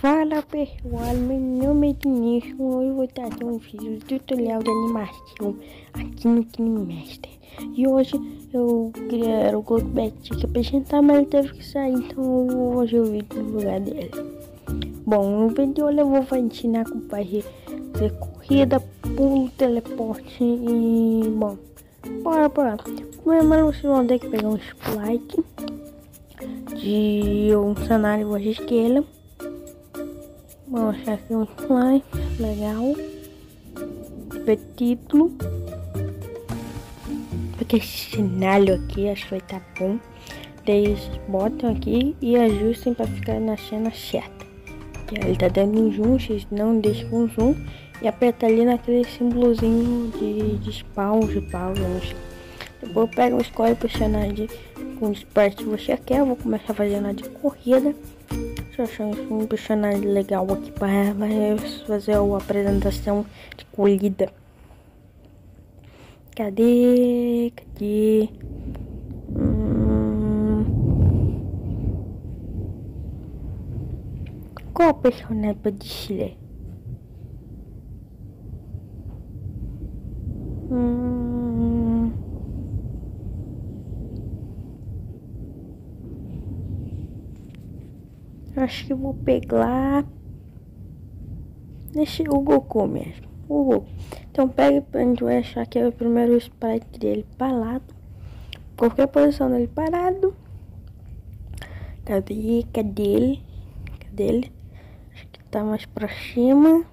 Fala pessoal, meu nome é Denise. Hoje eu vou trazer um vídeo tutorial de animação aqui no KineMaster. E hoje eu queria o Goldbet apresentar, mas ele teve que sair, então hoje eu vi no lugar dele. Bom, no vídeo de hoje eu vou ensinar como fazer corrida, pulo, teleporte e... bom, bora. Primeiro vocês vão ter que pegar um sprite de um cenário que vocês queiram. Vou achar aqui um slide legal. Ver título. Porque esse cenário aqui acho que vai estar bom. Daí eles botam aqui e ajustem para ficar na cena certa. Que ele tá dando um zoom, vocês não deixam um zoom. E aperta ali naquele símbolozinho de spawn, de pausa, não sei. Depois pega o escolhe o personagem com o sprite que você quer. Eu vou começar fazendo a de corrida. Estou achando um personagem legal aqui para fazer a apresentação de corrida. Cadê? Qual personagem para descer? Acho que eu vou pegar o Goku mesmo. O Goku. Então pega pra gente vai achar que é o primeiro sprite dele parado. Qualquer posição dele parado. Cadê ele? Acho que tá mais pra cima.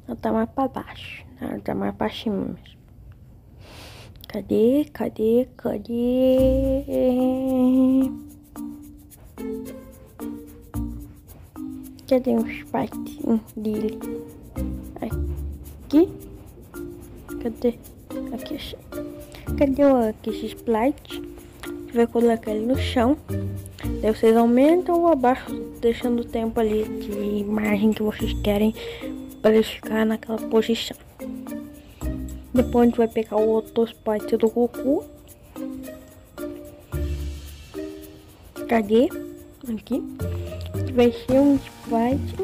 Ou tá mais pra baixo? Não, tá mais pra cima mesmo. Cadê? Cadê um sprite dele? Aqui? Cadê? Aqui, achei. Cadê esse sprite? Você vai colocar ele no chão. Daí vocês aumentam ou abaixam, deixando o tempo ali de imagem que vocês querem para ele ficar naquela posição. Depois a gente vai pegar o outro sprite do Goku. Cadê? Aqui. Vai ser um sprite.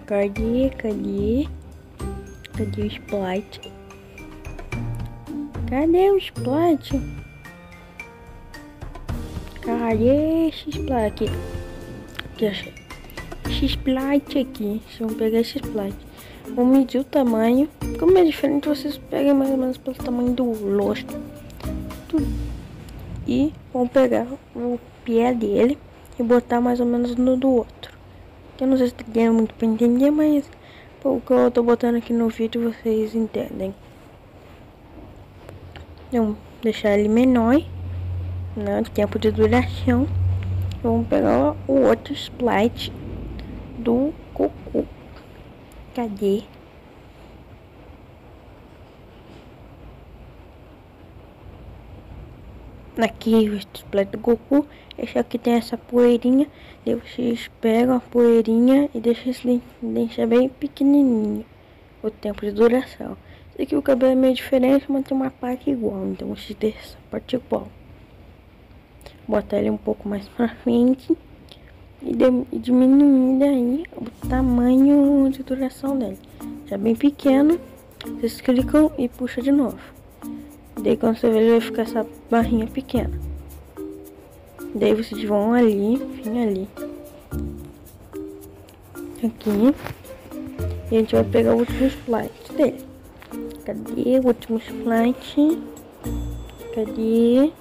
Cadê o sprite? Cadê o sprite? Cadê esse sprite aqui? Aqui, achei. Esse sprite aqui. Vamos pegar esse sprite. Vamos medir o tamanho. Como é diferente, vocês pegam mais ou menos pelo tamanho do rosto. E vamos pegar o pé dele e botar mais ou menos no do outro. Eu não sei se tem muito para entender, mas o que eu tô botando aqui no vídeo vocês entendem. Vamos deixar ele menor, né? Tempo de duração. Vamos pegar o outro sprite do Goku. Cadê? Aqui o sprite do Goku. Esse aqui tem essa poeirinha. Daí vocês pegam a poeirinha e deixa bem pequenininho o tempo de duração. Esse aqui o cabelo é meio diferente, mas tem uma parte igual. Então vocês deixam essa parte igual. Botar ele um pouco mais pra frente. E diminuir daí o tamanho de duração dele. Já bem pequeno. Vocês clicam e puxa de novo. Daí quando você vê ele vai ficar essa barrinha pequena. Daí vocês vão ali, aqui. E a gente vai pegar o último sprite dele. Cadê o último sprite? Cadê?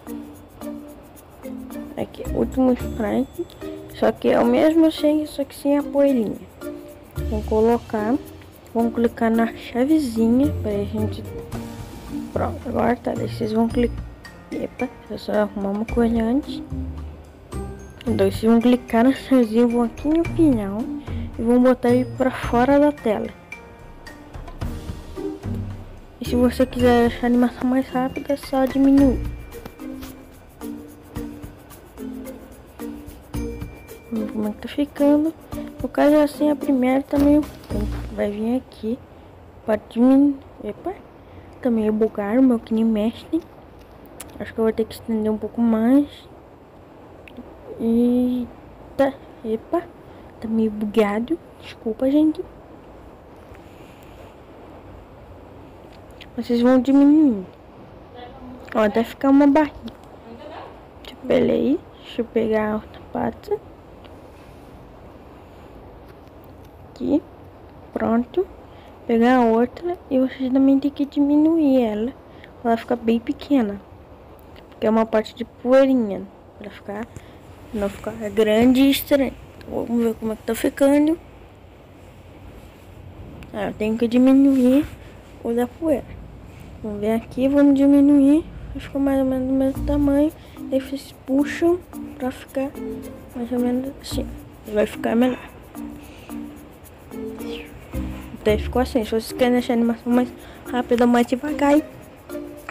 Aqui, o último sprite. Só que é o mesmo cheio, só que sem a poeirinha. Vamos colocar. Vamos clicar na chavezinha pra gente... Pronto, agora tá. Daí vocês vão clicar. Epa, deixa eu só arrumar uma coisa antes. Então vocês vão clicar na chavezinha, vão aqui no final e vão botar ele pra fora da tela. E se você quiser deixar a animação mais rápida, é só diminuir. Vamos ver como é que tá ficando. No caso é assim, a primeira também vai vir aqui para diminuir. Epa, também bugar o meu KineMaster. Acho que eu vou ter que estender um pouco mais. E Eita, epa, tá meio bugado. Desculpa, gente. Vocês vão diminuindo. Ó, até ficar uma barrinha. Peraí, deixa eu pegar a outra pata. Aqui, pronto. Pegar a outra e vocês também tem que diminuir ela. Pra ela ficar bem pequena. Porque é uma parte de poeirinha. Pra não ficar grande e estranho. Vamos ver como é que tá ficando. Eu tenho que diminuir o da poeira. Vamos ver aqui, vamos diminuir. Ficou mais ou menos do mesmo tamanho. Aí vocês puxam pra ficar mais ou menos assim. Vai ficar melhor. Daí ficou assim. Se vocês querem deixar a animação mais rápida, mais devagar,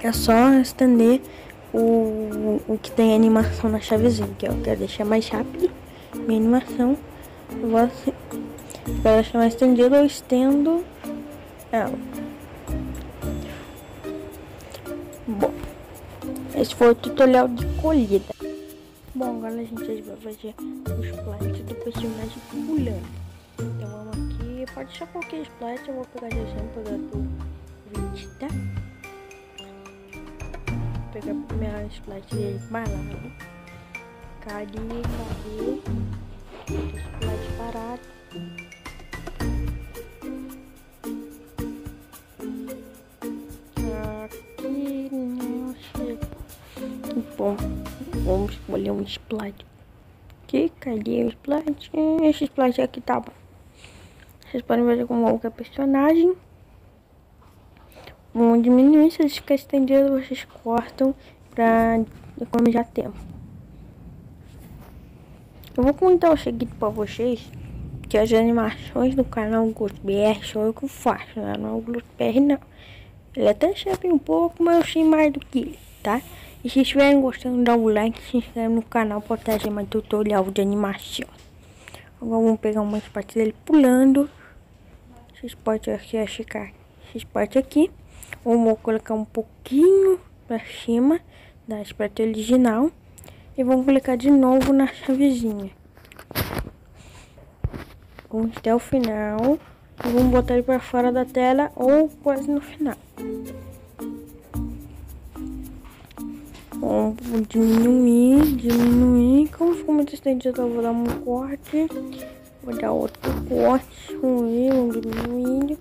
é só estender o que tem animação na chavezinha. Que eu quero deixar mais rápido minha animação. Eu vou assim. Para deixar mais estendido, eu estendo ela. Bom, esse foi o tutorial de colhida. Bom, agora a gente vai fazer os sprites do personagem pulando. Então vamos aqui, pode deixar qualquer sprite, eu vou pegar de exemplo do Vegeta. Vou pegar o primeiro sprite dele, balado. Cadê? O sprite parado. Aqui não chega. Bom, vamos escolher um sprite. Aqui, cadê o sprite? Esse sprite aqui tá bom. Vocês podem ver com qualquer personagem. Vamos diminuir, se eles ficarem estendidos, vocês cortam pra economizar tempo. Eu vou contar o seguinte pra vocês, que as animações do canal GlutBR sou eu que faço, né? Não é o GlutBR não. Ele até sabe um pouco, mas eu sei mais do que ele, tá? E se estiverem gostando, dá um like, se inscreve no canal para trazer mais tutorial de animação. Agora vamos pegar uma parte dele pulando. Vocês podem achicar essa parte aqui. Vamos colocar um pouquinho para cima da parte original. E vamos clicar de novo na chavezinha. Vamos até o final. E vamos botar ele para fora da tela ou quase no final. Vamos diminuir. Como ficou muito estendido, eu vou dar um corte. Vou dar outro corte. Vamos diminuindo.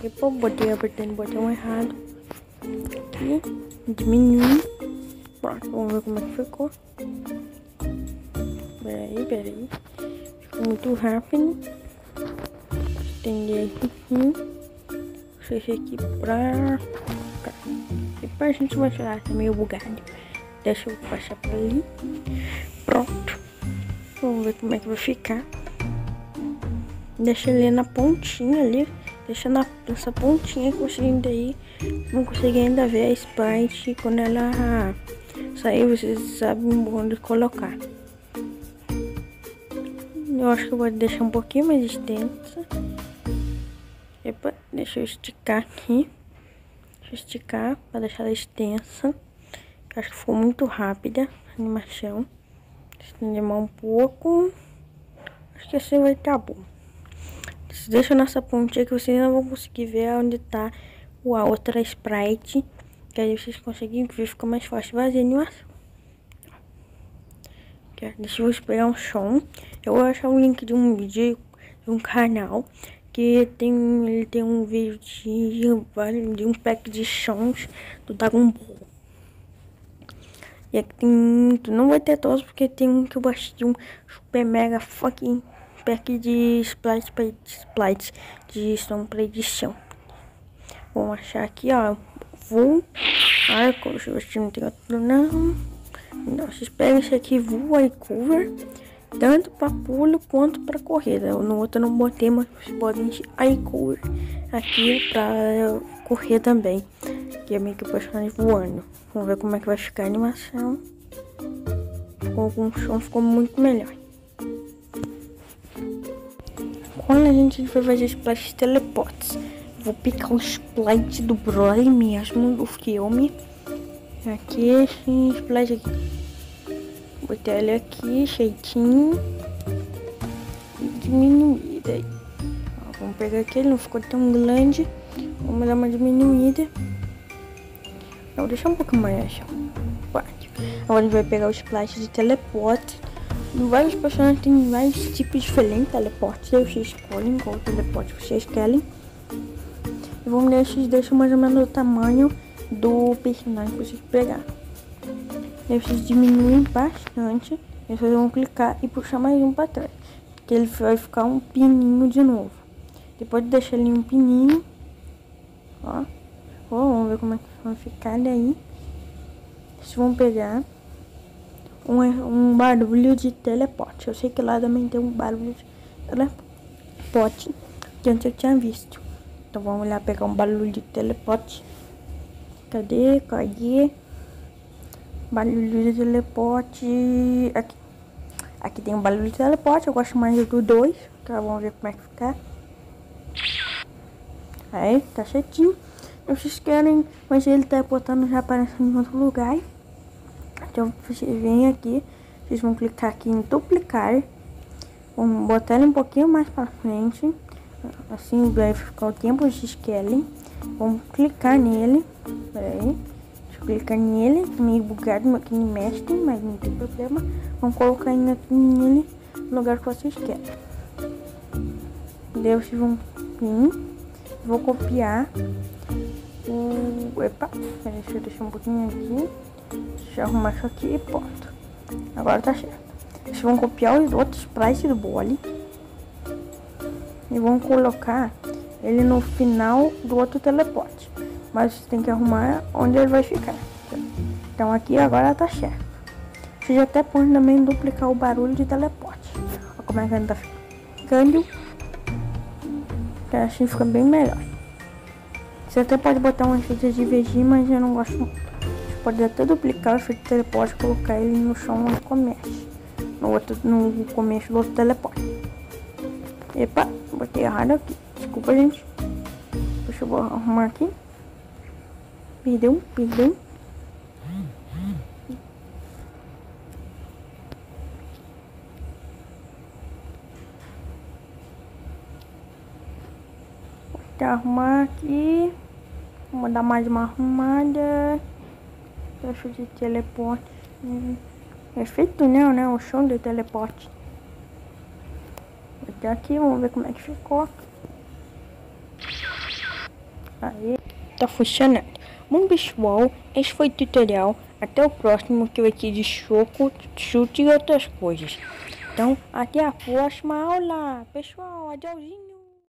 Depois botei apertando o botão errado. Aqui. Diminuir. Pronto, vamos ver como é que ficou. Peraí. Ficou muito rápido. Estender aqui. Fechei aqui pra cá. Depois a gente vai tirar, tá meio bugado. Deixa eu passar pra ali. Pronto. Vamos ver como é que vai ficar. Deixa ele na pontinha ali. Deixa nessa pontinha que você ainda aí não consegue ainda ver a sprite. Quando ela sair, vocês sabem onde colocar. Eu acho que eu vou deixar um pouquinho mais extensa. Epa, deixa eu esticar aqui. Deixa eu esticar para deixar ela extensa. Acho que ficou muito rápida a animação. Estender mais um pouco. Acho que assim vai estar bom. Deixa nessa pontinha que vocês não vão conseguir ver onde tá a outra sprite. Que aí vocês conseguem ver, fica mais fácil fazer a animação. Deixa eu pegar um som. Eu vou achar um link de um vídeo de um canal que ele tem um vídeo de um pack de sons do Dragon Ball. E aqui tem muito, não vai ter todos porque tem um que eu baixei de um super mega fucking pack de sprites de som para edição. Vamos achar aqui, ó. Arco, deixa eu ver se não tem outro não. Então, vocês pegam esse aqui, voa e cover, tanto para pulo quanto para corrida. No outro eu não botei, mas vocês podem iCover aqui para correr também, que é meio que o personagem voando. Vamos ver como é que vai ficar a animação. Com algum som ficou muito melhor. Quando a gente for fazer splash teleportes, vou picar o splash do Broly mesmo, do filme. Aqui, esse splash aqui. Botei ele aqui, jeitinho. E diminuída aí. Ó, vamos pegar aqui, ele não ficou tão grande. Vamos dar uma diminuída. Não, deixa um pouco mais. Agora a gente vai pegar os splashes de teleporte. Vários personagens têm vários tipos diferentes de teleporte. Aí vocês escolhem qual teleporte vocês querem. E vamos deixar mais ou menos o tamanho do personagem que vocês pegaram. Aí vocês diminuem bastante. Aí vocês vão clicar e puxar mais um para trás. Que ele vai ficar um pininho de novo. Depois de deixar ele um pininho. Ó. Vamos ver como é que vai ficar daí. Vocês vão pegar um barulho de teleporte. Eu sei que lá também tem um barulho de teleporte que antes eu tinha visto. Então vamos lá pegar um barulho de teleporte. Cadê? Barulho de teleporte. Aqui tem um barulho de teleporte. Eu gosto mais do 2. Então vamos ver como é que fica. Aí, tá certinho. Vocês querem, mas ele tá botando já aparecendo em outro lugar. Então vocês vêm aqui, vocês vão clicar aqui em duplicar. Vamos botar ele um pouquinho mais pra frente. Assim vai ficar o tempo que vocês querem. Vamos clicar nele. Peraí. Deixa eu clicar nele. Meio bugado aqui no mestre, mas não tem problema. Vamos colocar ele aqui nele no lugar que vocês querem. Daí vocês vão vir. Vou copiar. Epa, deixa eu deixar um pouquinho aqui. Deixa eu arrumar isso aqui e pronto. Agora tá certo. Vocês vão copiar os outros sprites do Bolly e vão colocar ele no final do outro teleporte. Mas você tem que arrumar onde ele vai ficar. Então aqui agora tá certo. Vocês até podem também duplicar o barulho de teleporte. Olha como é que ele tá ficando. Que assim fica bem melhor. Você até pode botar um efeito de VG, mas eu não gosto muito. Você pode até duplicar o efeito de teleporte e colocar ele no chão onde começa. No começo do outro teleporte. Epa, botei errado aqui. Desculpa, gente. Deixa eu arrumar aqui. Perdeu. Vou arrumar aqui. Vou dar mais uma arrumada. Deixa de teleporte. Efeito não, né? O chão de teleporte. Vou aqui, vamos ver como é que ficou. Aí, tá funcionando. Bom, pessoal, esse foi o tutorial. Até o próximo, que vai ter de choco, chute e outras coisas. Então, até a próxima aula. Pessoal, adeusinho.